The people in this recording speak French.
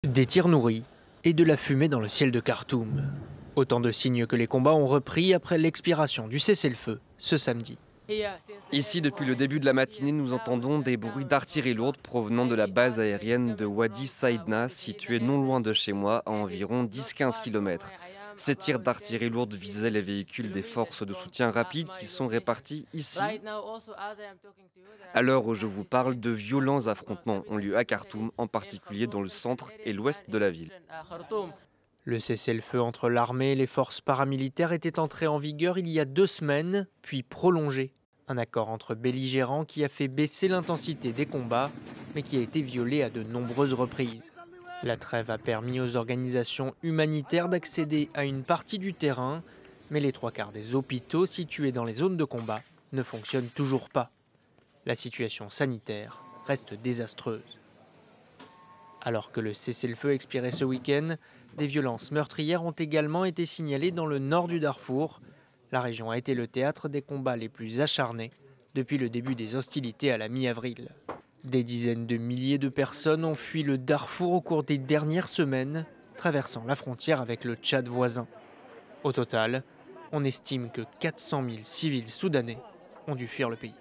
Des tirs nourris et de la fumée dans le ciel de Khartoum. Autant de signes que les combats ont repris après l'expiration du cessez-le-feu ce samedi. Ici, depuis le début de la matinée, nous entendons des bruits d'artillerie lourde provenant de la base aérienne de Wadi Saïdna, située non loin de chez moi, à environ 10-15 km. Ces tirs d'artillerie lourde visaient les véhicules des forces de soutien rapide qui sont répartis ici. À l'heure où je vous parle, de violents affrontements ont lieu à Khartoum, en particulier dans le centre et l'ouest de la ville. Le cessez-le-feu entre l'armée et les forces paramilitaires était entré en vigueur il y a 2 semaines, puis prolongé. Un accord entre belligérants qui a fait baisser l'intensité des combats, mais qui a été violé à de nombreuses reprises. La trêve a permis aux organisations humanitaires d'accéder à une partie du terrain, mais les 3/4 des hôpitaux situés dans les zones de combat ne fonctionnent toujours pas. La situation sanitaire reste désastreuse. Alors que le cessez-le-feu expirait ce week-end, des violences meurtrières ont également été signalées dans le nord du Darfour. La région a été le théâtre des combats les plus acharnés depuis le début des hostilités à la mi-avril. Des dizaines de milliers de personnes ont fui le Darfour au cours des dernières semaines, traversant la frontière avec le Tchad voisin. Au total, on estime que 400 000 civils soudanais ont dû fuir le pays.